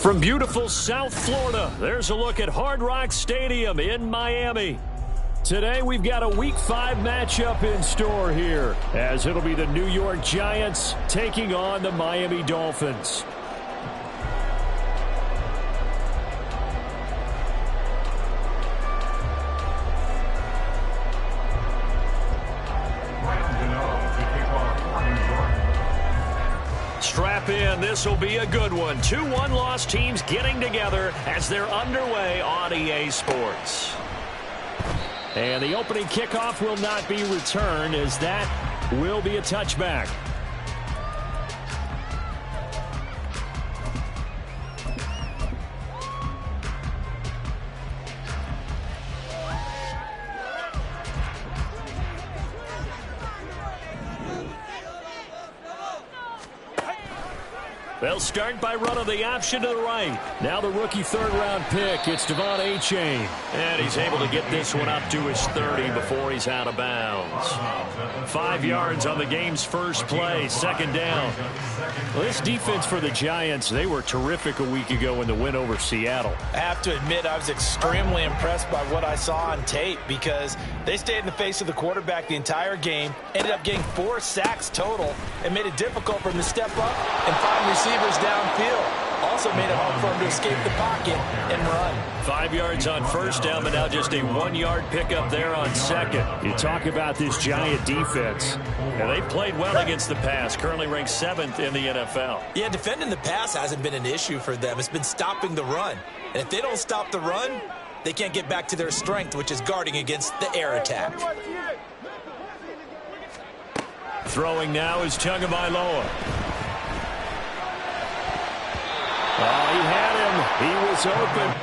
From beautiful South Florida, there's a look at Hard Rock Stadium in Miami. Today, we've got a Week 5 matchup in store here, as it'll be the New York Giants taking on the Miami Dolphins. Strap in, this will be a good one. 2 one-loss teams getting together as they're underway on EA Sports. And the opening kickoff will not be returned, as that will be a touchback. They'll start by running the option to the right. Now the rookie third-round pick, it's Devon Achane. And he's able to get this one up to his 30 before he's out of bounds. 5 yards on the game's first play, second down. Well, this defense for the Giants, they were terrific a week ago in the win over Seattle. I have to admit, I was extremely impressed by what I saw on tape because they stayed in the face of the quarterback the entire game, ended up getting 4 sacks total, and made it difficult for him to step up and find receivers downfield. Also made it hard for him to escape the pocket and run. 5 yards on first down, but now just a 1-yard pickup there on second. You talk about this Giant defense. And they played well against the pass, currently ranked 7th in the NFL. Yeah, defending the pass hasn't been an issue for them. It's been stopping the run. And if they don't stop the run, they can't get back to their strength, which is guarding against the air attack. Throwing now is Tagovailoa. Oh, he had him. He was open.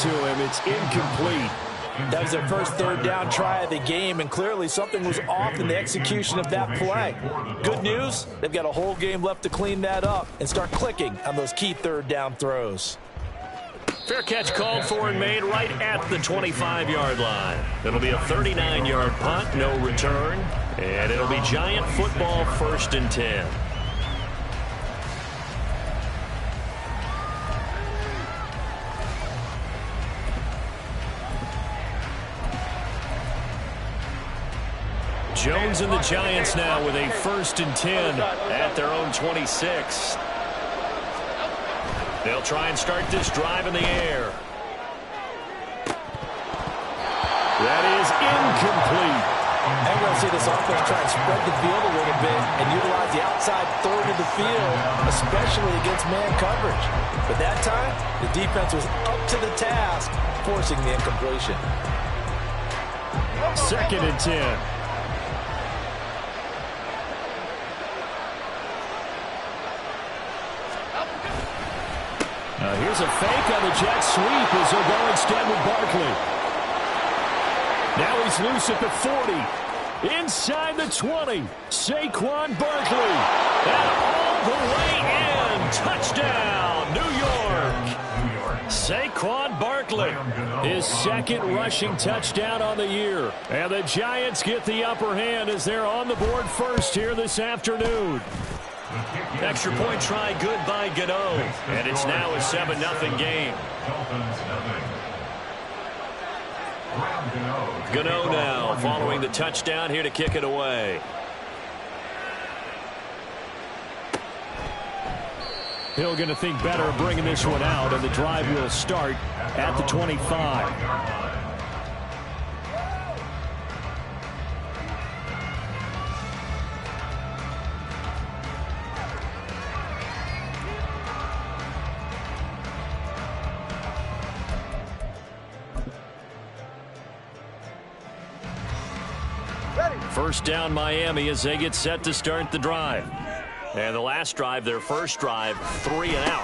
To him, it's incomplete. That was their first third down try of the game, and clearly something was off in the execution of that play. Good news, they've got a whole game left to clean that up and start clicking on those key third down throws. Fair catch called for and made right at the 25-yard line. It'll be a 39-yard punt, no return, and it'll be Giant football, 1st and 10. Jones and the Giants now with a 1st and 10 at their own 26. They'll try and start this drive in the air. That is incomplete. And we're going to see this offense try and spread the field a little bit and utilize the outside third of the field, especially against man coverage. But that time, the defense was up to the task, forcing the incompletion. 2nd and 10. Here's a fake on the jet sweep as they'll go instead with Barkley. Now he's loose at the 40. Inside the 20. Saquon Barkley. And all the way in. Touchdown, New York. Saquon Barkley. His second rushing touchdown on the year. And the Giants get the upper hand as they're on the board first here this afternoon. Extra point try good by Gano. And it's now a 7-0 game. Gano now following the touchdown here to kick it away. Hill going to think better of bringing this one out, and the drive will start at the 25. First down Miami as they get set to start the drive. And the last drive, their first drive, 3 and out.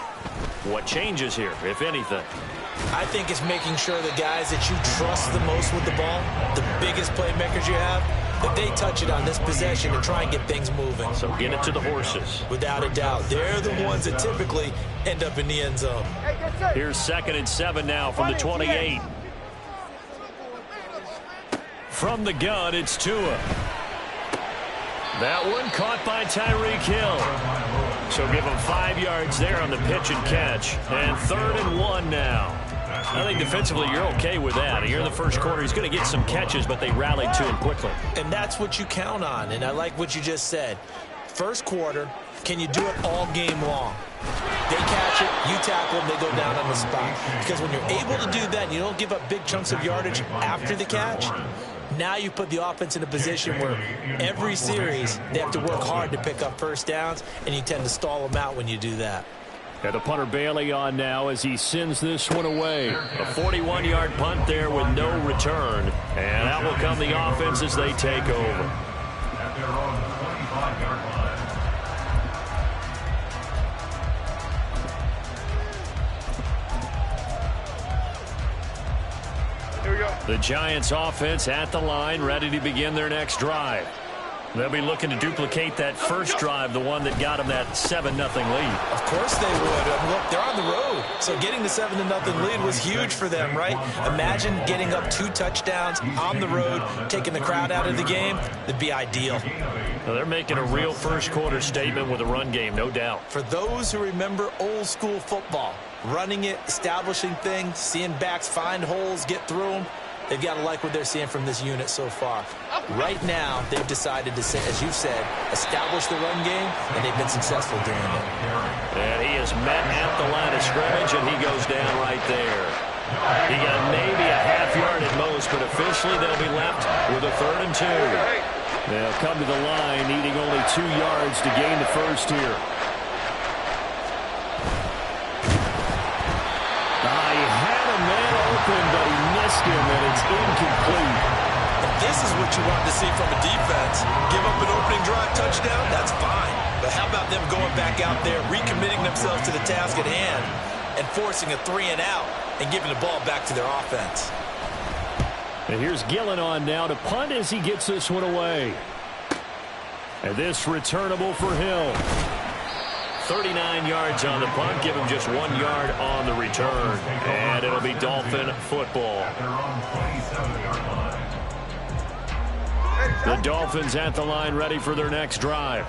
What changes here, if anything? I think it's making sure the guys that you trust the most with the ball, the biggest playmakers you have, that they touch it on this possession and try and get things moving. So get it to the horses. Without a doubt. They're the ones that typically end up in the end zone. Here's 2nd and 7 now from the 28. From the gun, it's Tua. That one caught by Tyreek Hill. So give him 5 yards there on the pitch and catch. And 3rd and 1 now. I think defensively you're okay with that. Here in the first quarter, he's going to get some catches, but they rallied to him quickly. And that's what you count on. And I like what you just said. First quarter, can you do it all game long? They catch it, you tackle them, they go down on the spot. Because when you're able to do that and you don't give up big chunks of yardage after the catch, now you put the offense in a position where every series they have to work hard to pick up first downs, and you tend to stall them out when you do that. And the punter Bailey on now as he sends this one away. A 41-yard punt there with no return. And out will come the offense as they take over. At their own 25-yard line. The Giants offense at the line, ready to begin their next drive. They'll be looking to duplicate that first drive, the one that got them that 7-0 lead. Of course they would. Look, they're on the road. So getting the 7-0 lead was huge for them, right? Imagine getting up 2 touchdowns on the road, taking the crowd out of the game. That'd be ideal. Well, they're making a real first quarter statement with a run game, no doubt. For those who remember old school football, running it, establishing things, seeing backs find holes, get through them, they've got to like what they're seeing from this unit so far. Right now, they've decided to, as you said, establish the run game, and they've been successful doing it. And he is met at the line of scrimmage, and he goes down right there. He got maybe a half yard at most, but officially they'll be left with a 3rd and 2. They'll come to the line, needing only 2 yards to gain the first here. He had a man open, but he missed him, and it's incomplete. And this is what you want to see from a defense. Give up an opening drive touchdown, that's fine. But how about them going back out there, recommitting themselves to the task at hand, and forcing a 3 and out, and giving the ball back to their offense. And here's Gillen on now to punt as he gets this one away. And this returnable for Hill. 39 yards on the punt, give him just 1 yard on the return. And it'll be Dolphin football. The Dolphins at the line ready for their next drive.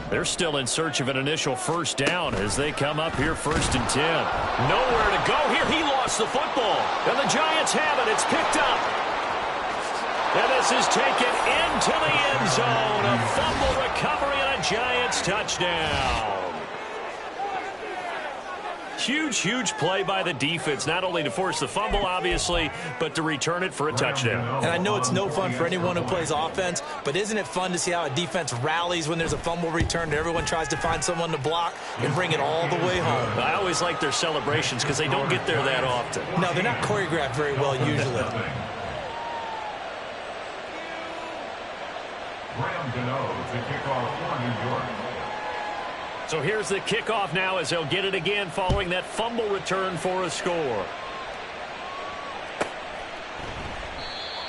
They're still in search of an initial first down as they come up here 1st and 10. Nowhere to go here. He lost the football. And the Giants have it. It's picked up. And this is taken into the end zone. A fumble recovery and a Giants touchdown. Huge, huge play by the defense, not only to force the fumble, obviously, but to return it for a touchdown. And I know it's no fun for anyone who plays offense, but isn't it fun to see how a defense rallies when there's a fumble return and everyone tries to find someone to block and bring it all the way home? I always like their celebrations because they don't get there that often. No, they're not choreographed very well usually. Graham Gano to kick off for New York. So here's the kickoff now as they'll get it again following that fumble return for a score.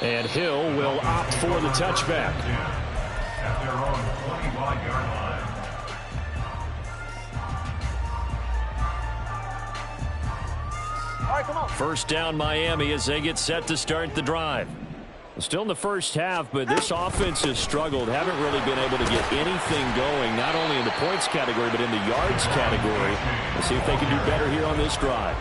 And Hill will opt for the touchback. At their own 25-yard line. All right, come on. First down Miami as they get set to start the drive. Still in the first half, but this offense has struggled. Haven't really been able to get anything going, not only in the points category, but in the yards category. We'll see if they can do better here on this drive.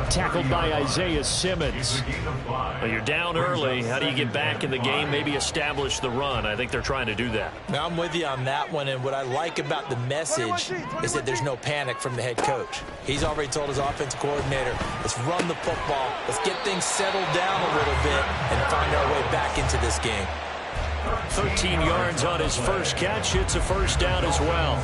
Tackled by Isaiah Simmons. Well, you're down early. How do you get back in the game, maybe establish the run? I think they're trying to do that. Now, I'm with you on that one, and what I like about the message is that there's no panic from the head coach. He's already told his offensive coordinator, let's run the football, let's get things settled down a little bit, and find our way back into this game. 13 yards on his first catch. It's a first down as well.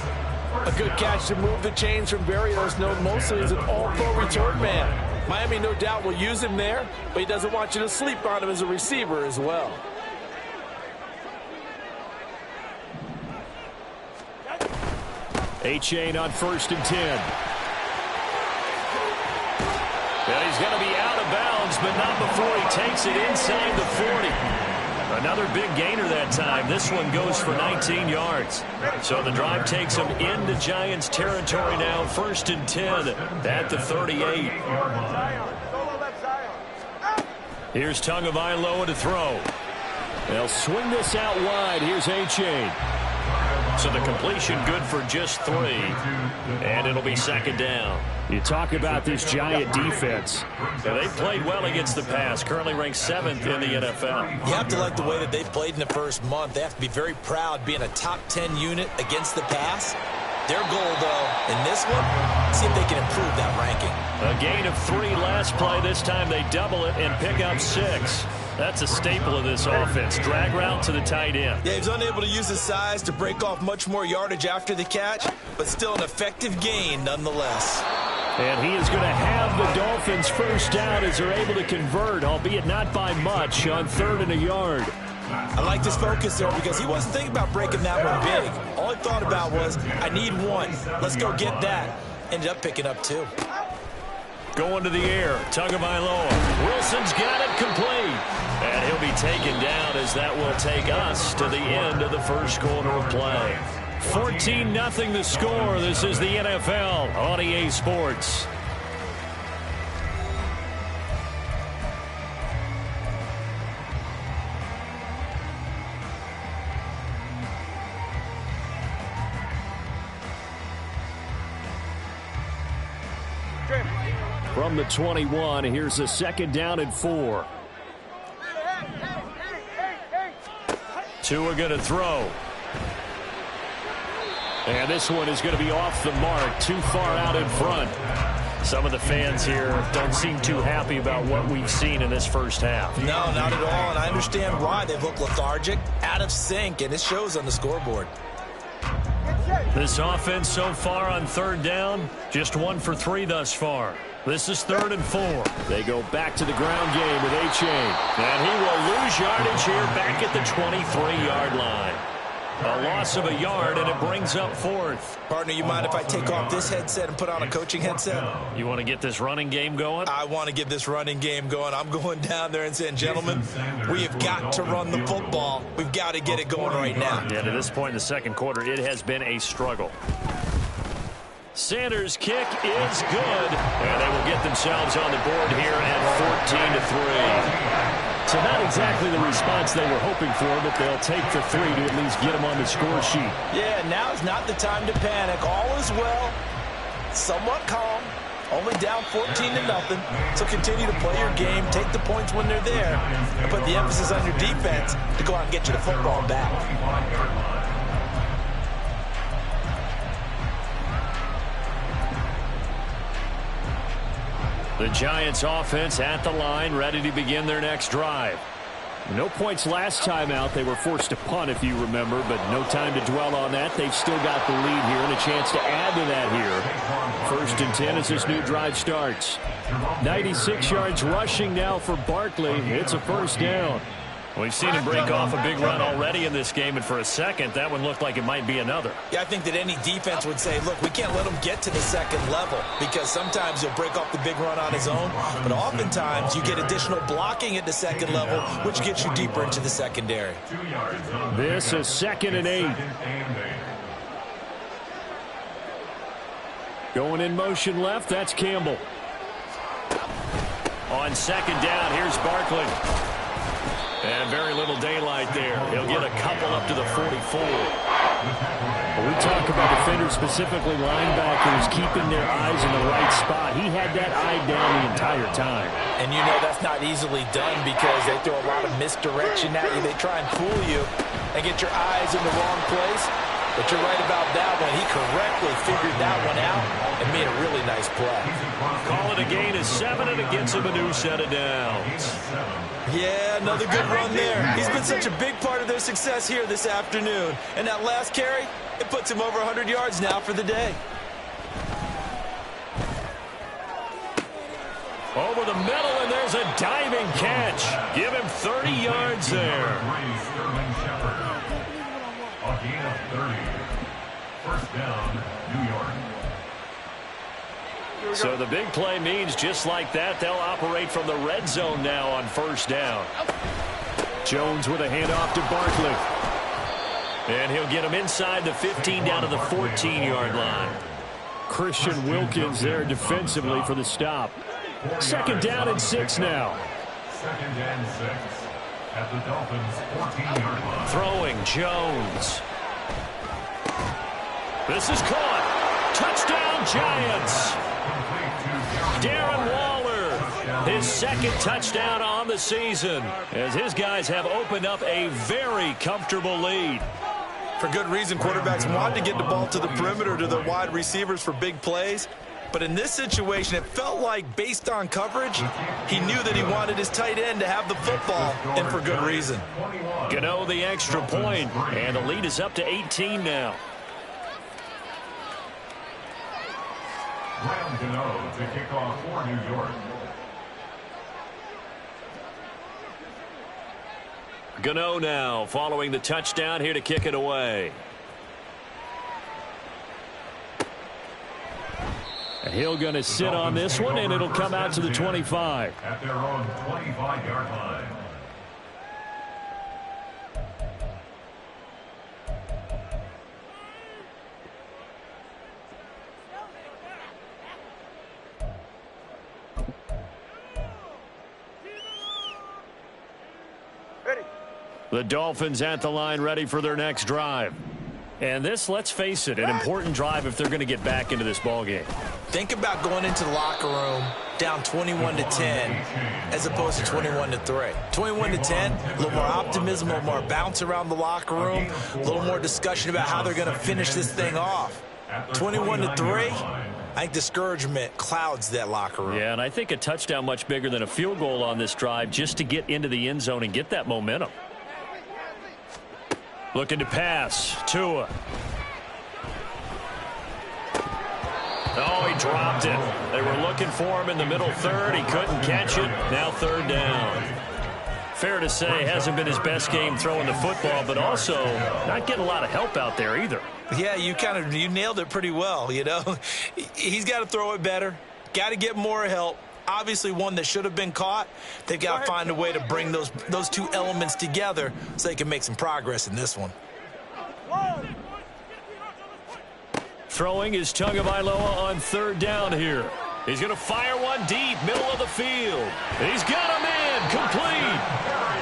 A good catch to move the chains from Berrios, known mostly as an all-pro return man. Miami, no doubt, will use him there, but he doesn't want you to sleep on him as a receiver as well. Achane on 1st and 10. And he's going to be out of bounds, but not before he takes it inside the 40. Another big gainer that time. This one goes for 19 yards. So the drive takes him into Giants territory now. 1st and 10 at the 38. Here's Tagovailoa to throw. They'll swing this out wide. Here's Achane. So the completion good for just 3. And it'll be 2nd down. You talk about this Giant defense. They've played well against the pass, currently ranked 7th in the NFL. You have to like the way that they've played in the first month. They have to be very proud being a top 10 unit against the pass. Their goal, though, in this one, see if they can improve that ranking. A gain of 3 last play. This time they double it and pick up 6. That's a staple of this offense. Drag route to the tight end. Yeah, he's unable to use his size to break off much more yardage after the catch, but still an effective gain nonetheless. And he is going to have the Dolphins first down as they're able to convert, albeit not by much, on 3rd and a yard. I like his focus there because he wasn't thinking about breaking that one big. All he thought about was, I need 1. Let's go get that. Ended up picking up 2. Going to the air, Tagovailoa. Wilson's got it complete. And he'll be taken down as that will take us to the end of the first quarter of play. 14-0 the score. This is the NFL on EA Sports. From the 21, here's a 2nd down and 4. Tua going to throw. And this one is going to be off the mark, too far out in front. Some of the fans here don't seem too happy about what we've seen in this first half. No, not at all, and I understand why. They've looked lethargic, out of sync, and it shows on the scoreboard. This offense so far on 3rd down, just 1 for 3 thus far. This is 3rd and 4. They go back to the ground game with Achane. And he will lose yardage here back at the 23-yard line. A loss of a yard, and it brings up 4th. Partner, you mind if I take off this headset and put on a coaching headset? You want to get this running game going? I want to get this running game going. I'm going down there and saying, gentlemen, we have got to run the football. We've got to get it going right now. Yeah, to this point in the second quarter, it has been a struggle. Sanders' kick is good, and they will get themselves on the board here at 14-3. So not exactly the response they were hoping for, but they'll take the 3 to at least get them on the score sheet. Yeah, now is not the time to panic. All is well, somewhat calm, only down 14-0. So continue to play your game, take the points when they're there, and put the emphasis on your defense to go out and get you the football back. The Giants offense at the line, ready to begin their next drive. No points last time out. They were forced to punt, if you remember, but no time to dwell on that. They've still got the lead here and a chance to add to that here. 1st and 10 as this new drive starts. 96 yards rushing now for Barkley. It's a first down. We've seen him break off a big run already in this game, and for a second, that one looked like it might be another. Yeah, I think that any defense would say, look, we can't let him get to the second level because sometimes he'll break off the big run on his own, but oftentimes you get additional blocking at the second level, which gets you deeper into the secondary. This is 2nd and 8. Going in motion left, that's Campbell. On 2nd down, here's Barkley. And very little daylight there. He'll get a couple up to the 44. When we talk about defenders, specifically linebackers, keeping their eyes in the right spot. He had that eye down the entire time. And you know that's not easily done because they throw a lot of misdirection at you. They try and fool you and get your eyes in the wrong place. But you're right about that one. He correctly figured that one out and made a really nice play. Call it a gain of 7, and it gets him a new set of downs. Yeah, another good run there. He's been such a big part of their success here this afternoon. And that last carry, it puts him over 100 yards now for the day. Over the middle, and there's a diving catch. Give him 30 yards there. A gain of 30. First down, New York. So the big play means just like that, they'll operate from the red zone now on 1st down. Jones with a handoff to Barkley. And he'll get him inside the 15 down to the 14-yard line. Christian Wilkins there defensively for the stop. 2nd down and 6 now. 2nd and 6 at the Dolphins' 14-yard line. Throwing Jones. This is caught. Touchdown Giants. Darren Waller, his 2nd touchdown on the season, as his guys have opened up a very comfortable lead. For good reason, quarterbacks want to get the ball to the perimeter to their wide receivers for big plays. But in this situation, it felt like based on coverage, he knew that he wanted his tight end to have the football, and for good reason. Gano the extra point, and the lead is up to 18 now. Graham Gano to kick off for New York. Gano now following the touchdown here to kick it away. And he'll gonna sit on this one, and it'll come out to the 25. At their own 25-yard line. The Dolphins at the line, ready for their next drive. And this, let's face it, an important drive if they're going to get back into this ballgame. Think about going into the locker room down 21-10 as opposed to 21-3. 21-10, a little more optimism, a little more bounce around the locker room, a little more discussion about how they're going to finish this thing off. 21-3, I think discouragement clouds that locker room. Yeah, and I think a touchdown much bigger than a field goal on this drive just to get into the end zone and get that momentum. Looking to pass. Tua. Oh, he dropped it. They were looking for him in the middle third. He couldn't catch it. Now 3rd down. Fair to say, hasn't been his best game throwing the football, but also not getting a lot of help out there either. Yeah, you nailed it pretty well, you know. He's got to throw it better. Got to get more help. Obviously one that should have been caught. They've got to find a way to bring those two elements together so they can make some progress in this one. Throwing is Tagovailoa on 3rd down here. He's going to fire one deep, middle of the field. He's got him in, complete.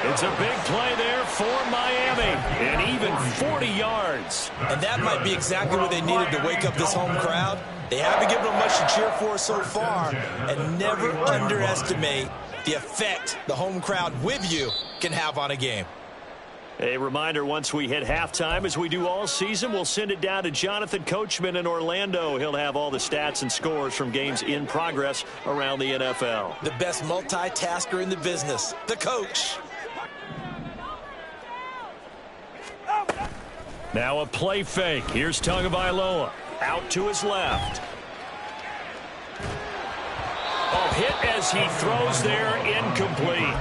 It's a big play there for Miami, and even 40 yards. And that might be exactly what they needed to wake up this home crowd. They haven't given them much to cheer for so far, and never underestimate the effect the home crowd with you can have on a game. A reminder, once we hit halftime, as we do all season, we'll send it down to Jonathan Coachman in Orlando. He'll have all the stats and scores from games in progress around the NFL. The best multitasker in the business, the coach. Now a play fake. Here's Tagovailoa. Out to his left. Oh, hit as he throws there, incomplete.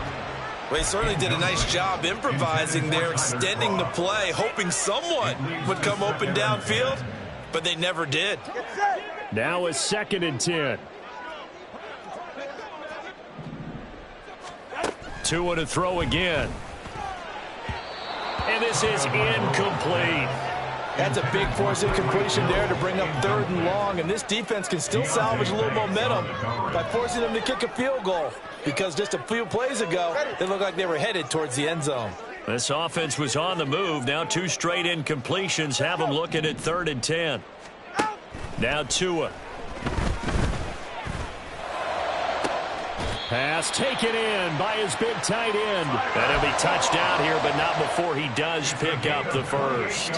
Well, he certainly did a nice job improvising there, extending the play, hoping someone would come open downfield, but they never did. Now a 2nd and 10. Tua to throw again. And this is incomplete. That's a big force incompletion there to bring up 3rd and long, and this defense can still salvage a little momentum by forcing them to kick a field goal, because just a few plays ago, they looked like they were headed towards the end zone. This offense was on the move. Now 2 straight incompletions have them looking at 3rd and 10. Now Tua. Pass taken in by his big tight end. And he'll be touchdown here, but not before he does pick up the first.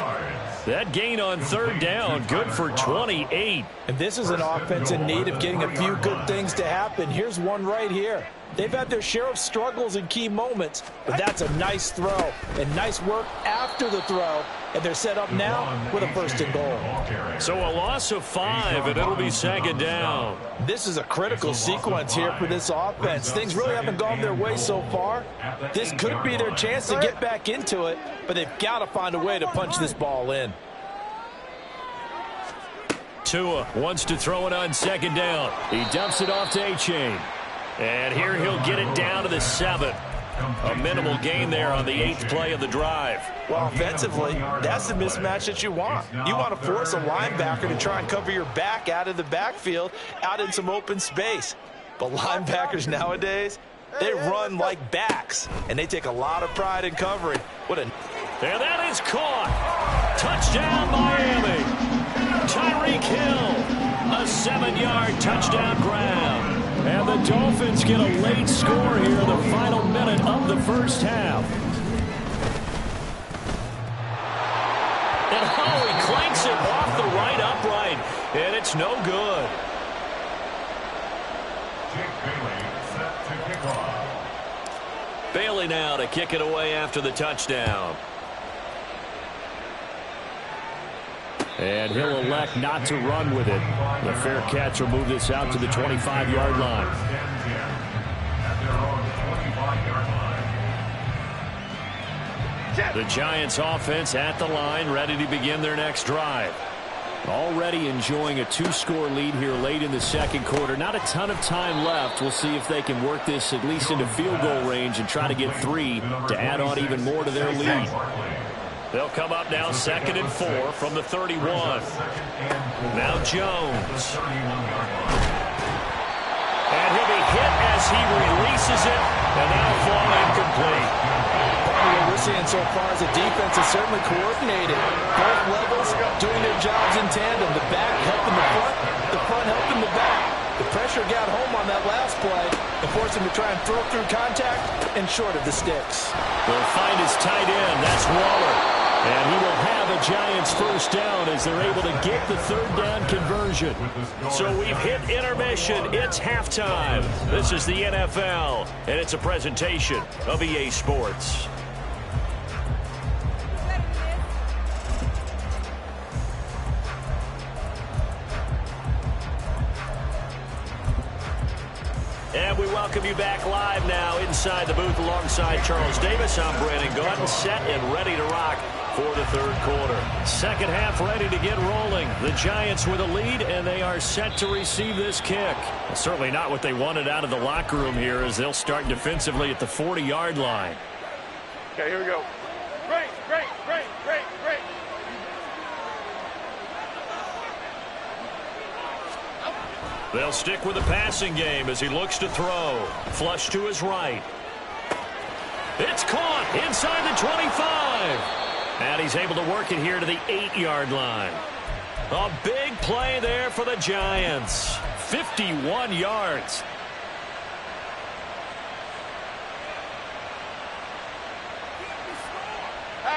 That gain on 3rd down, good for 28. And this is an offense in need of getting a few good things to happen. Here's one right here. They've had their share of struggles in key moments, but that's a nice throw and nice work after the throw. And they're set up now with a 1st and goal. So a loss of 5, and it'll be 2nd down. This is a critical sequence here for this offense. Things really haven't gone their way so far. This could be their chance to get back into it, but they've got to find a way to punch this ball in. Tua wants to throw it on 2nd down. He dumps it off to Achane. And here he'll get it down to the 7th. A minimal gain there on the 8th play of the drive. Well, offensively, that's the mismatch that you want. You want to force a linebacker to try and cover your back out of the backfield, out in some open space. But linebackers nowadays, they run like backs, and they take a lot of pride in covering. And that is caught. Touchdown, Miami. Tyreek Hill. A 7-yard touchdown grab. And the Dolphins get a late score here in the final minute of the first half. And he clanks it off the right upright. And it's no good. Bailey now to kick it away after the touchdown. And he'll elect not to run with it. The fair catch will move this out to the 25-yard line. The Giants offense at the line, ready to begin their next drive. Already enjoying a 2-score lead here late in the 2nd quarter. Not a ton of time left. We'll see if they can work this at least into field goal range and try to get 3 to add on even more to their lead. They'll come up now 2nd and 4 from the 31. Now Jones. And he'll be hit as he releases it, and that'll fall incomplete. What we're seeing so far is the defense is certainly coordinated. Both levels doing their jobs in tandem. The back helping the front helping the back. The pressure got home on that last play and forced him to try and throw through contact and short of the sticks. They'll find his tight end. That's Waller. And he will have a Giants first down as they're able to get the 3rd down conversion. So we've hit intermission. It's halftime. This is the NFL, and it's a presentation of EA Sports. And we welcome you back live now inside the booth alongside Charles Davis. I'm Brandon Gaudin, set and ready to rock for the 3rd quarter. 2nd half ready to get rolling. The Giants with a lead, and they are set to receive this kick. Certainly not what they wanted out of the locker room here as they'll start defensively at the 40-yard line. Okay, here we go. Great. They'll stick with the passing game as he looks to throw. Flush to his right. It's caught inside the 25. And he's able to work it here to the 8-yard line. A big play there for the Giants. 51 yards.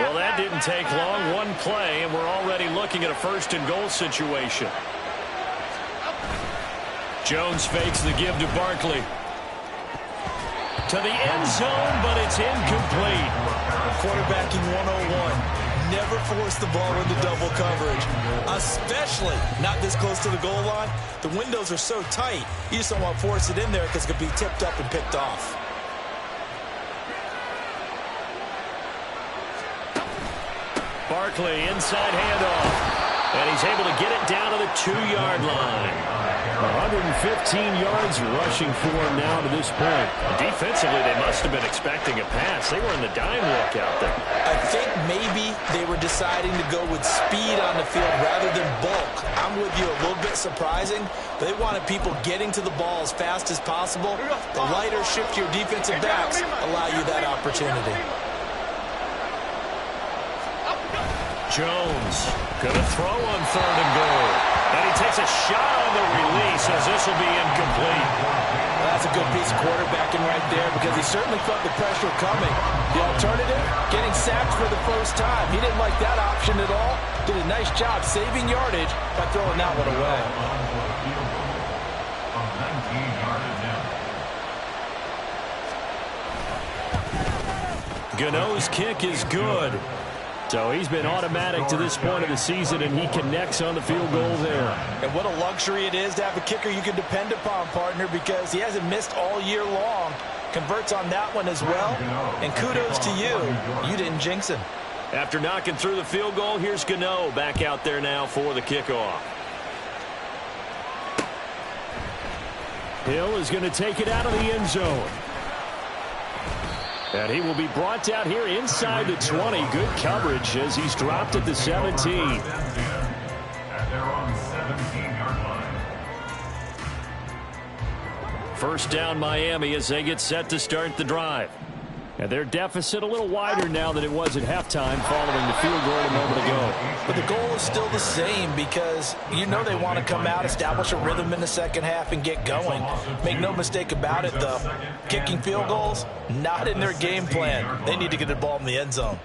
Well, that didn't take long. One play, and we're already looking at a 1st and goal situation. Jones fakes the give to Barkley. To the end zone, but it's incomplete. Quarterbacking 101. Never force the ball into double coverage, especially not this close to the goal line. The windows are so tight, you just don't want to force it in there because it could be tipped up and picked off. Barkley, inside handoff. And he's able to get it down to the 2-yard line. 115 yards rushing for him now to this point. Defensively, they must have been expecting a pass. They were in the dime look out there. I think maybe they were deciding to go with speed on the field rather than bulk. I'm with you, a little bit surprising. They wanted people getting to the ball as fast as possible. The lighter, shiftier defensive backs allow you that opportunity. Jones going to throw on 3rd and goal. And he takes a shot on the release as this will be incomplete. That's a good piece of quarterbacking right there because he certainly felt the pressure coming. The alternative, getting sacked for the first time. He didn't like that option at all. Did a nice job saving yardage by throwing that one away. Gano's kick is good. So he's been automatic to this point of the season, and he connects on the field goal there. And what a luxury it is to have a kicker you can depend upon, partner, because he hasn't missed all year long. Converts on that one as well. And kudos to you. You didn't jinx him. After knocking through the field goal, here's Gano back out there now for the kickoff. Hill is going to take it out of the end zone. And he will be brought down here inside the 20. Good coverage as he's dropped at the 17. And they're on 17-yard line. First down Miami as they get set to start the drive. And their deficit a little wider now than it was at halftime following the field goal a moment ago. But the goal is still the same because you know they want to come out, establish a rhythm in the second half, and get going. Make no mistake about it, though. Kicking field goals, not in their game plan. They need to get the ball in the end zone.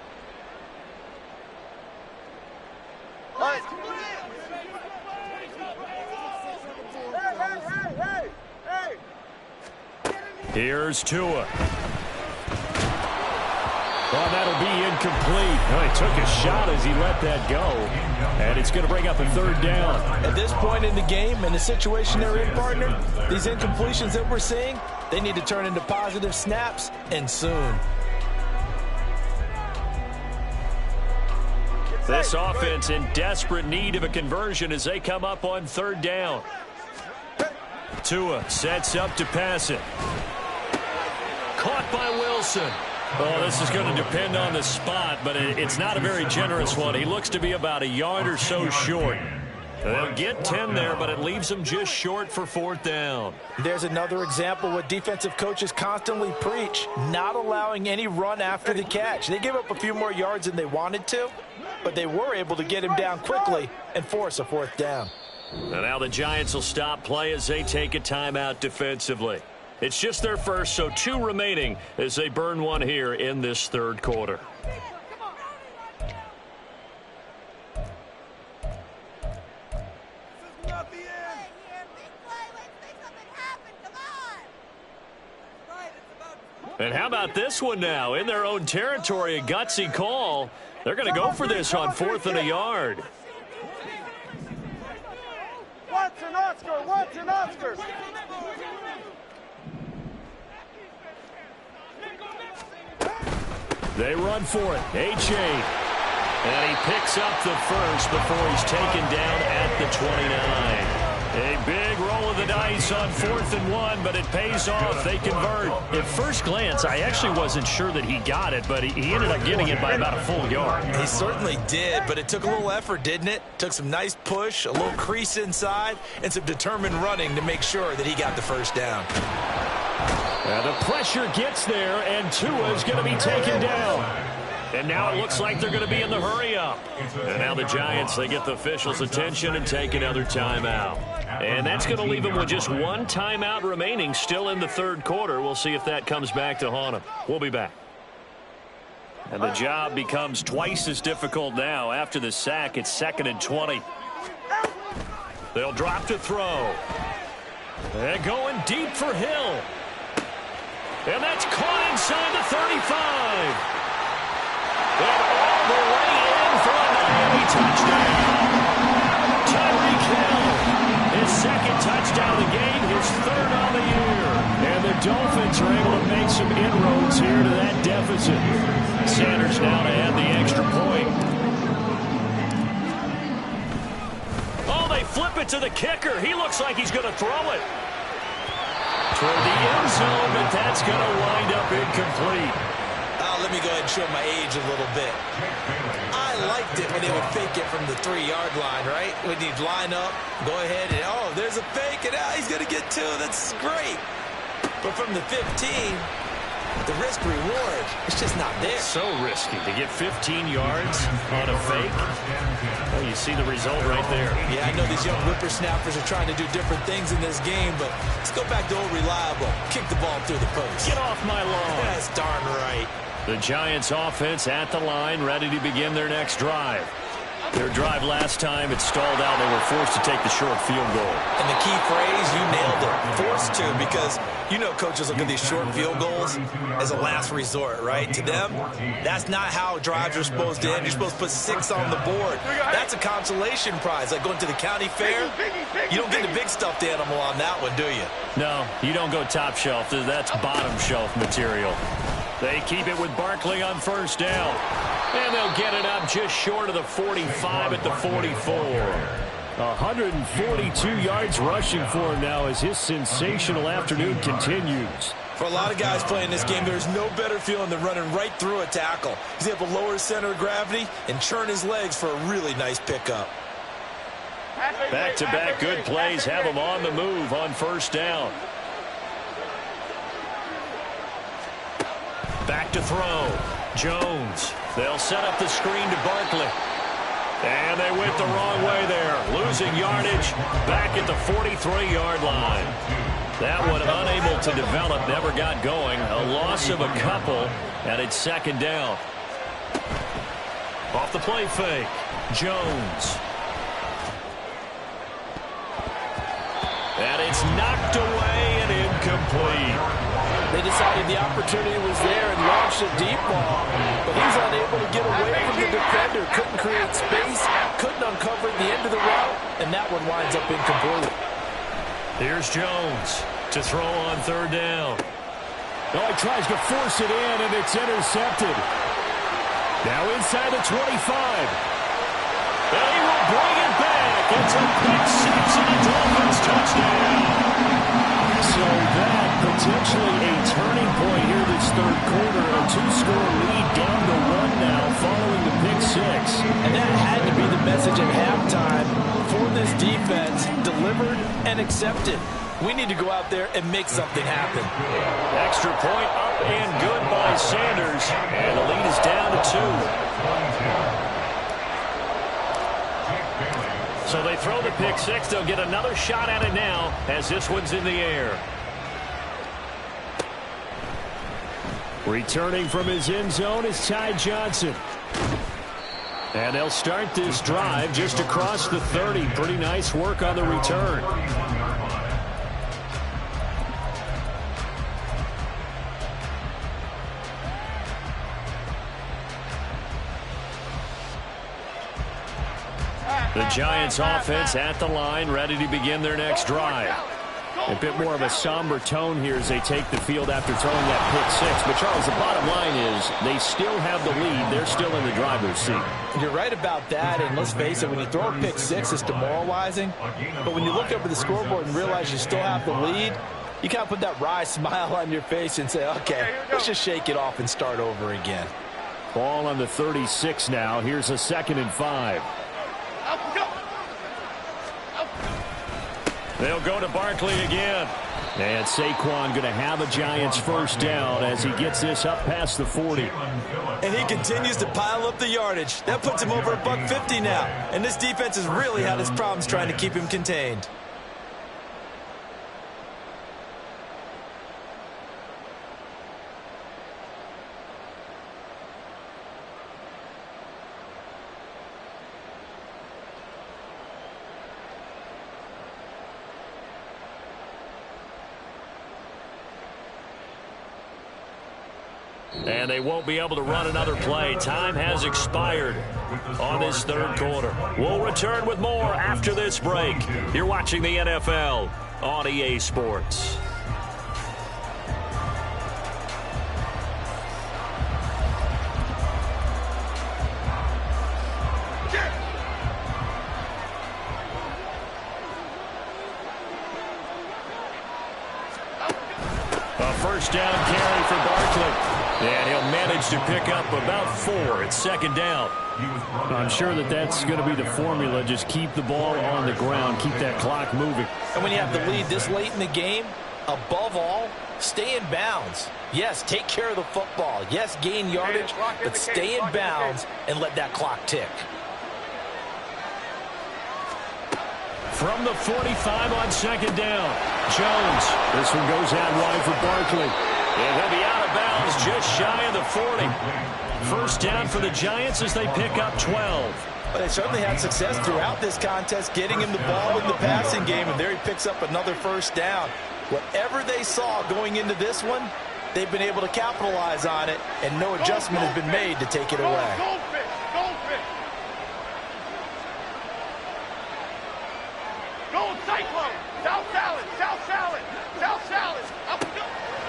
Here's Tua. Well, that'll be incomplete. Well, he took a shot as he let that go. And it's going to bring up a 3rd down. At this point in the game, in the situation they're in, partner, these incompletions that we're seeing, they need to turn into positive snaps, and soon. This offense in desperate need of a conversion as they come up on 3rd down. Tua sets up to pass it. Caught by Wilson. Oh, this is going to depend on the spot, but it's not a very generous one. He looks to be about a yard or so short. They'll get 10 there, but it leaves them just short for 4th down. There's another example what defensive coaches constantly preach, not allowing any run after the catch. They gave up a few more yards than they wanted to, but they were able to get him down quickly and force a 4th down. And now the Giants will stop play as they take a timeout defensively. It's just their first, so 2 remaining as they burn one here in this 3rd quarter. And how about this one now? In their own territory, a gutsy call. They're going to go for this on 4th and a yard. What's an Oscar? What's an Oscar? They run for it. A-Chain. And he picks up the first before he's taken down at the 29. A big roll of the dice on 4th and 1, but it pays off. They convert. At first glance, I actually wasn't sure that he got it, but he ended up getting it by about a full yard. He certainly did, but it took a little effort, didn't it? Took some nice push, a little crease inside, and some determined running to make sure that he got the first down. The pressure gets there, and Tua is going to be taken down. And now it looks like they're going to be in the hurry-up. And now the Giants, they get the officials' attention and take another timeout. And that's going to leave them with just 1 timeout remaining still in the 3rd quarter. We'll see if that comes back to haunt them. We'll be back. And the job becomes twice as difficult now. After the sack, it's 2nd and 20. They'll drop to throw. They're going deep for Hill. And that's caught inside the 35. And all the way in for a Miami touchdown. Tyreek Hill, his 2nd touchdown of the game, his 3rd on the year. And the Dolphins are able to make some inroads here to that deficit. Sanders now to add the extra point. flip it to the kicker. He looks like he's going to throw it toward the end zone, but that's going to wind up incomplete. Let me go ahead and show my age a little bit. I liked it when they would fake it from the 3-yard line, right? When you'd line up, go ahead and, oh, there's a fake, and he's going to get 2. That's great. But from the 15, the risk-reward, it's just not there. So risky to get 15 yards on a fake. Well, you see the result right there. Yeah, I know these young whippersnappers are trying to do different things in this game, but let's go back to old reliable. Kick the ball through the post. Get off my lawn. That's darn right. The Giants offense at the line, ready to begin their next drive. Their drive last time, it stalled out. They were forced to take the short field goal. And the key phrase, you nailed it, forced to, because you know coaches look at these short field goals as a last resort, right? To them, that's not how drives are supposed to end. You're supposed to put 6 on the board. That's a consolation prize, like going to the county fair. You don't get the big stuffed animal on that one, do you? No, you don't go top shelf. That's bottom shelf material. They keep it with Barkley on first down. And they'll get it up just short of the 45 at the 44. 142 yards rushing for him now as his sensational afternoon continues. For a lot of guys playing this game, there's no better feeling than running right through a tackle. He's able to lower his center of gravity and churn his legs for a really nice pickup. Back-to-back good plays have him on the move on first down. Back to throw. Jones. They'll set up the screen to Barkley. And they went the wrong way there. Losing yardage back at the 43-yard line. That one unable to develop, never got going. A loss of a couple, and it's second down. Off the play fake. Jones. And it's knocked away and incomplete. They decided the opportunity was there and launched a deep ball, but he's unable to get away from the defender. Couldn't create space, couldn't uncover the end of the route, and that one winds up incomplete. Here's Jones to throw on third down. Oh, he tries to force it in, and it's intercepted. Now inside the 25. And he will bring it back. It's a pick six and a Dolphins touchdown. So that potentially a turning point here this third quarter. A 2-score lead down to 1 now following the pick six. And that had to be the message at halftime for this defense. Delivered and accepted. We need to go out there and make something happen. Extra point up and good by Sanders. And the lead is down to 2. So they throw the pick six. They'll get another shot at it now as this one's in the air. Returning from his end zone is Ty Johnson. And they'll start this drive just across the 30. Pretty nice work on the return. The Giants offense at the line, ready to begin their next drive. A bit more of a somber tone here as they take the field after throwing that pick six. But, Charles, the bottom line is they still have the lead. They're still in the driver's seat. You're right about that, and let's face it, when you throw a pick six, it's demoralizing. But when you look up at the scoreboard and realize you still have the lead, you kind of put that wry smile on your face and say, okay, let's just shake it off and start over again. Ball on the 36 now. Here's a 2nd and 5. They'll go to Barkley again. And Saquon going to have a Giants first down as he gets this up past the 40. And he continues to pile up the yardage. That puts him over $150 now. And this defense has really had its problems trying to keep him contained. And they won't be able to run another play. Time has expired on this third quarter. We'll return with more after this break. You're watching the NFL on EA Sports. first down carry for Barkley. And he'll manage to pick up about 4. It's second down. I'm sure that's going to be the formula. Just keep the ball on the ground. Keep that clock moving. And when you have the lead this late in the game, above all, stay in bounds. Yes, take care of the football. Yes, gain yardage, but stay in bounds and let that clock tick. From the 45 on second down, Jones. This one goes out wide for Barkley. And he'll be out of bounds just shy of the 40. First down for the Giants as they pick up 12. But they certainly had success throughout this contest, getting him the ball in the passing game, and there he picks up another first down. Whatever they saw going into this one, they've been able to capitalize on it, and no adjustment has been made to take it away.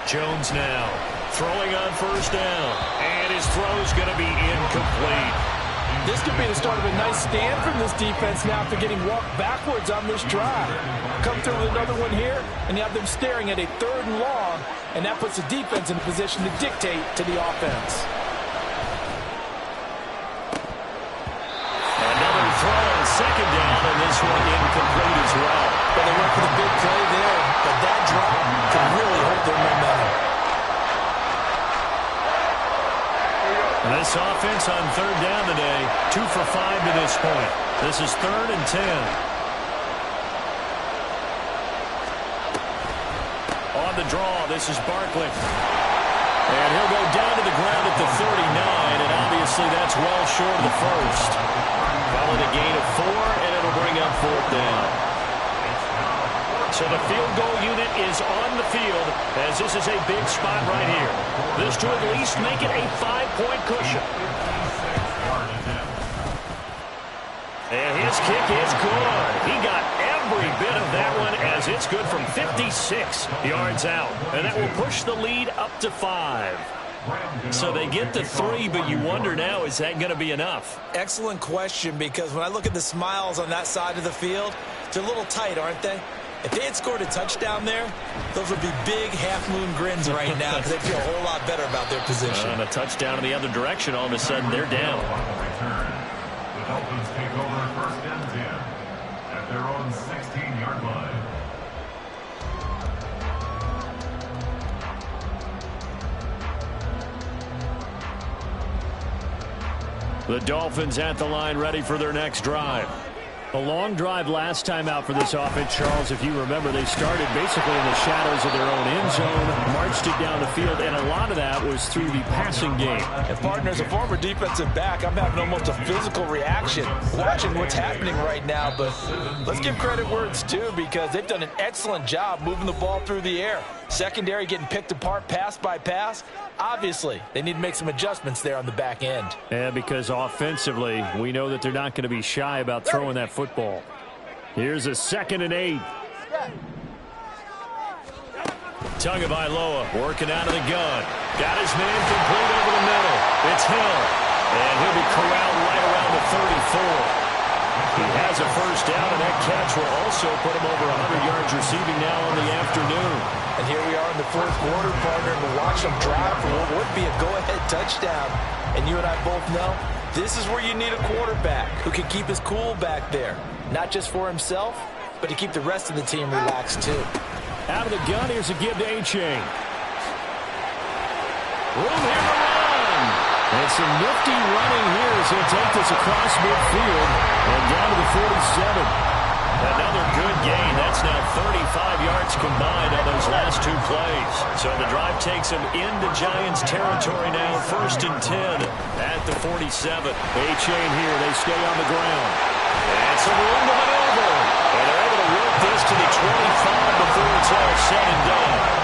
Jones now throwing on first down, and his throw's going to be incomplete. This could be the start of a nice stand from this defense now after getting walked backwards on this drive. Come through with another one here, and you have them staring at a 3rd and long, and that puts the defense in a position to dictate to the offense. Another throw on second down, and this one incomplete as well. Well, they went for the big play there, but that drop could really hurt their momentum. This offense on 3rd down today, 2 for 5 to this point. This is 3rd and 10. On the draw, this is Barkley. And he'll go down to the ground at the 39, and obviously that's well short of the first. Following a gain of 4, and it'll bring up 4th down. So the field goal unit is on the field as this is a big spot right here. This to at least make it a 5-point cushion. And his kick is good. He got every bit of that one as it's good from 56 yards out. And that will push the lead up to 5. So they get the 3, but you wonder now, is that going to be enough? Excellent question, because when I look at the smiles on that side of the field, they're a little tight, aren't they? If they had scored a touchdown there, those would be big half-moon grins right now because they feel a whole lot better about their position. And a touchdown in the other direction, all of a sudden they're down. The Dolphins take over 1st and 10 at their own 16-yard line. The Dolphins at the line ready for their next drive. A long drive last time out for this offense, Charles. If you remember, they started basically in the shadows of their own end zone, marched it down the field, and a lot of that was through the passing game. And partner, as a former defensive back, I'm having almost a physical reaction watching what's happening right now. But let's give credit where it's due, because they've done an excellent job moving the ball through the air. Secondary getting picked apart pass by pass. Obviously, they need to make some adjustments there on the back end. And because offensively, we know that they're not going to be shy about throwing that football. Here's a 2nd and 8. Tagovailoa working out of the gun. Got his man complete over the middle. It's Hill. And he'll be corralled right around the 34. He has a first down, and that catch will also put him over 100 yards receiving now on the afternoon. And here we are in the 4th quarter, partner, and we'll watch them drive for what would be a go-ahead touchdown. And you and I both know this is where you need a quarterback who can keep his cool back there. Not just for himself, but to keep the rest of the team relaxed too. Out of the gun, here's a give to A-Chain. Room here to run. And some nifty running here as he'll take this across midfield and down to the 47. Another good gain. That's now 35 yards combined on those last 2 plays. So the drive takes him into Giants territory now. 1st and 10 at the 47. A-Chain here. They stay on the ground. And some room to maneuver. And they're able to work this to the 25 before it's all said and done.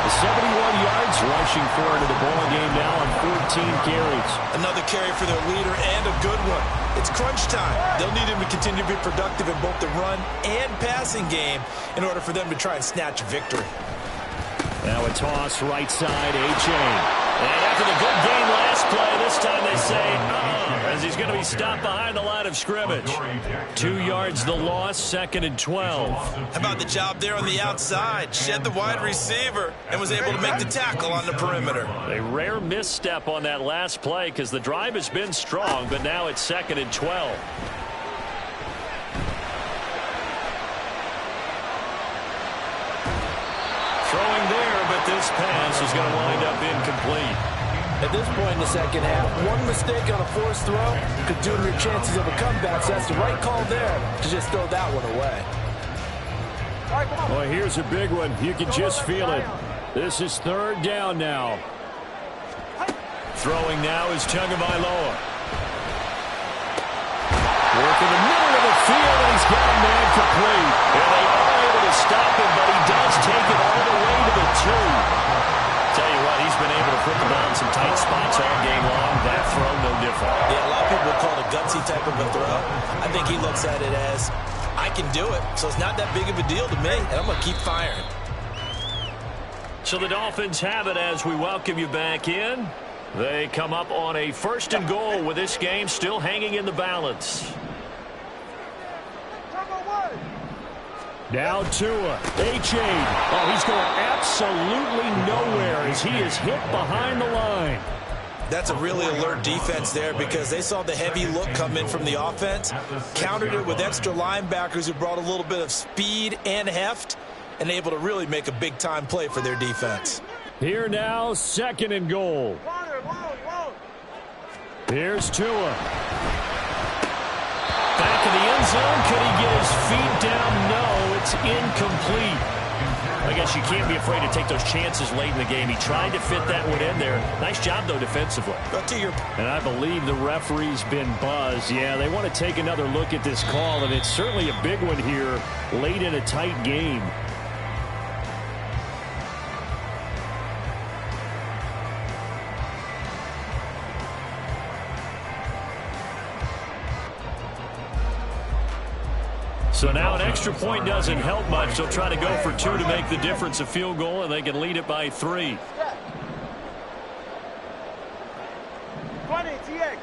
71 yards rushing forward to the ball game now on 14 carries. Another carry for their leader, and a good one. It's crunch time. They'll need him to continue to be productive in both the run and passing game in order for them to try and snatch a victory. Now a toss right side, A-Chain. And after the good game last play, this time they say, as he's going to be stopped behind the line of scrimmage. 2 yards the loss, 2nd and 12. How about the job there on the outside? Shed the wide receiver and was able to make the tackle on the perimeter. A rare misstep on that last play because the drive has been strong, but now it's 2nd and 12. Throwing there, but this pass is going to wind up incomplete. At this point in the second half, one mistake on a forced throw could doom your chances of a comeback. So that's the right call there to just throw that one away. Well, here's a big one. You can just feel it. This is 3rd down now. Throwing now is Tagovailoa. Working the middle of the field, and he's got a man complete. And they are able to stop him, but he does take it all the way to the 2. Tell you what, he's been able to put the ball in some tight spots all game long. That throw, no different. Yeah, a lot of people would call it a gutsy type of a throw. I think he looks at it as, I can do it, so it's not that big of a deal to me, and I'm going to keep firing. So the Dolphins have it as we welcome you back in. They come up on a 1st and goal with this game still hanging in the balance. Now Tua. A-Chain. Oh, he's going absolutely nowhere as he is hit behind the line. That's a really alert defense there because they saw the heavy look come in from the offense, countered it with extra linebackers who brought a little bit of speed and heft, and able to really make a big-time play for their defense. Here now, 2nd and goal. Here's Tua. Back in the end zone. Could he get his feet down? No, it's incomplete. I guess you can't be afraid to take those chances late in the game. He tried to fit that one in there. Nice job, though, defensively. And I believe the referee's been buzzed. Yeah, they want to take another look at this call, and it's certainly a big one here late in a tight game. So now an extra point doesn't help much. They'll try to go for 2 to make the difference a field goal, and they can lead it by 3. 20, TX.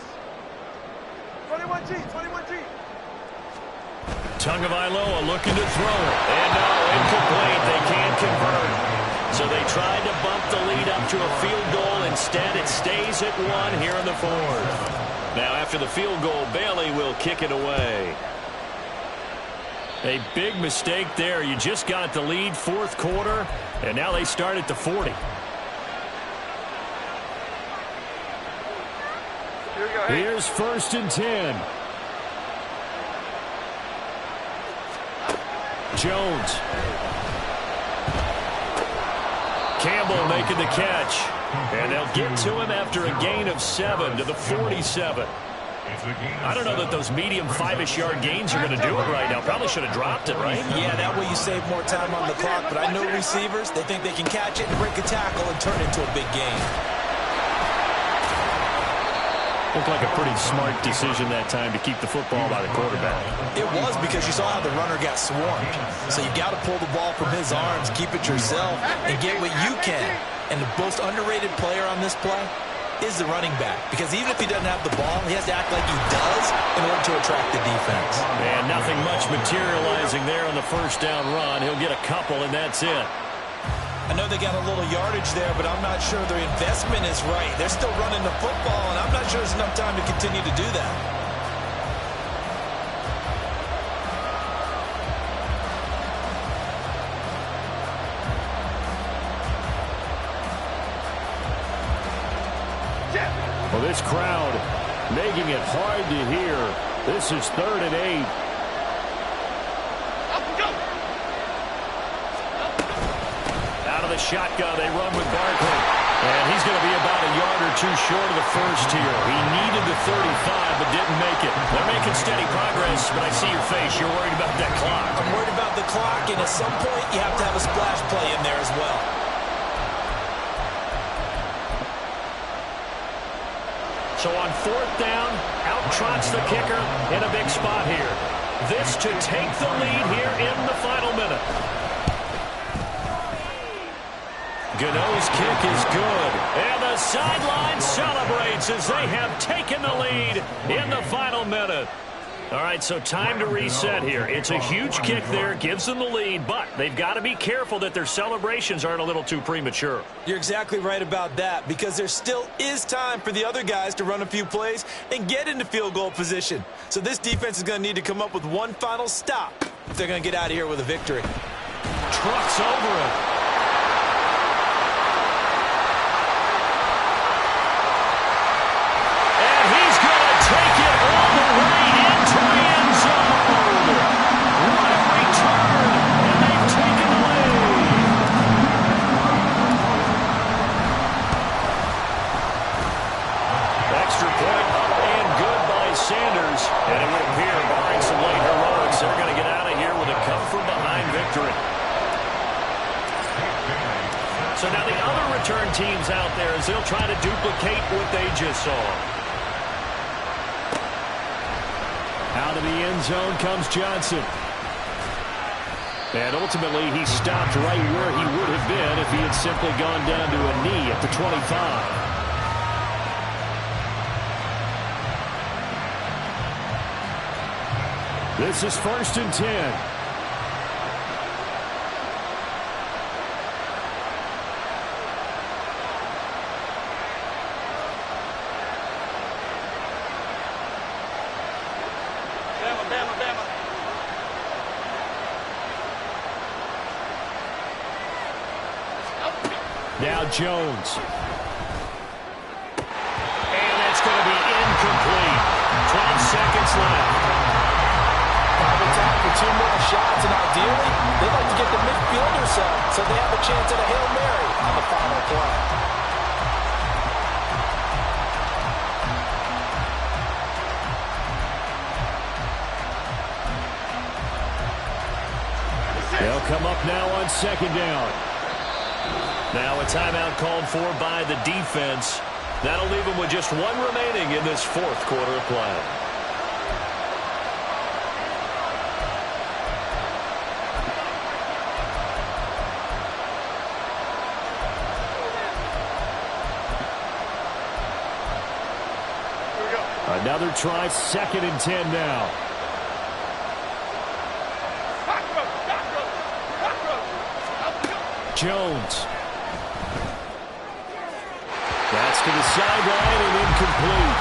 21G, 21G. Tagovailoa looking to throw it. And no, incomplete. They can't convert. So they tried to bump the lead up to a field goal. Instead, it stays at 1 here in the 4th. Now, after the field goal, Bailey will kick it away. A big mistake there. You just got the lead, 4th quarter, and now they start at the 40. Here's 1st and 10. Jones. Campbell making the catch. And they'll get to him after a gain of 7 to the 47. I don't know that those medium 5-ish yard gains are going to do it right now. Probably should have dropped it, right? Yeah, that way you save more time on the clock. But I know receivers, they think they can catch it and break a tackle and turn it into a big gain. Looked like a pretty smart decision that time to keep the football by the quarterback. It was because you saw how the runner got swarmed. So you got to pull the ball from his arms, keep it yourself, and get what you can. And the most underrated player on this play is the running back. Because even if he doesn't have the ball, he has to act like he does in order to attract the defense. And nothing much materializing there on the 1st down run. He'll get a couple, and that's it. I know they got a little yardage there, but I'm not sure their investment is right. They're still running the football, and I'm not sure there's enough time to continue to do that. Well, this crowd making it hard to hear. This is 3rd and 8. Out of the shotgun, they run with Barkley. And he's going to be about a yard or 2 short of the 1st here. He needed the 35, but didn't make it. They're making steady progress, but I see your face. You're worried about that clock. I'm worried about the clock, and at some point, you have to have a splash play in there as well. So on 4th down, out trots the kicker in a big spot here. This to take the lead here in the final minute. Gano's kick is good. And the sideline celebrates as they have taken the lead in the final minute. All right, so time to reset here. It's a huge kick there, gives them the lead, but they've got to be careful that their celebrations aren't a little too premature. You're exactly right about that, because there still is time for the other guys to run a few plays and get into field goal position. So this defense is going to need to come up with one final stop if they're going to get out of here with a victory. Trucks over it. So now the other return teams out there as they'll try to duplicate what they just saw. Out of the end zone comes Johnson. And ultimately he stopped right where he would have been if he had simply gone down to a knee at the 25. This is 1st and 10. Now Jones. And that's going to be incomplete. 12 seconds left. Probably time for 2 more shots, and ideally, they'd like to get the midfielder set so they have a chance at a Hail Mary on the final play. They'll come up now on 2nd down. Now a timeout called for by the defense. That'll leave them with just 1 remaining in this 4th quarter of play. Another try, 2nd and 10 now. Jones. That's to the sideline and incomplete.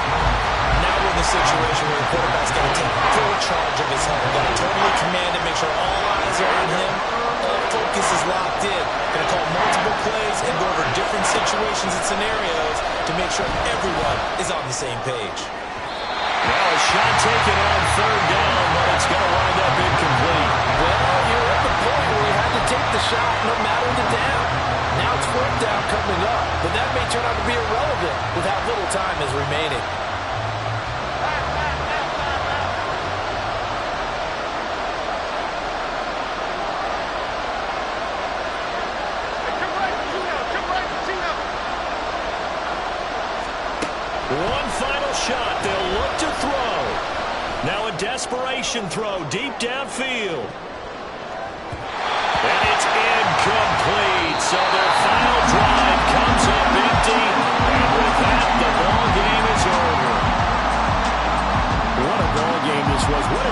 Now we're in the situation where the quarterback's got to take full charge of his hunt. Got to totally command it, make sure all eyes are on him. All focus is locked in. Going to call multiple plays and go over different situations and scenarios to make sure everyone is on the same page. Now a shot taken on 3rd down, but it's going to wind up incomplete. Well, you're at the point where you had to take the shot no matter the down. Now it's 4th down coming up, but that may turn out to be irrelevant with how little time is remaining. One final shot. They'll look to throw. Now a desperation throw deep downfield. And it's incomplete. So their final drive comes up empty. And with that, the ball game is over. What a ball game this was. What a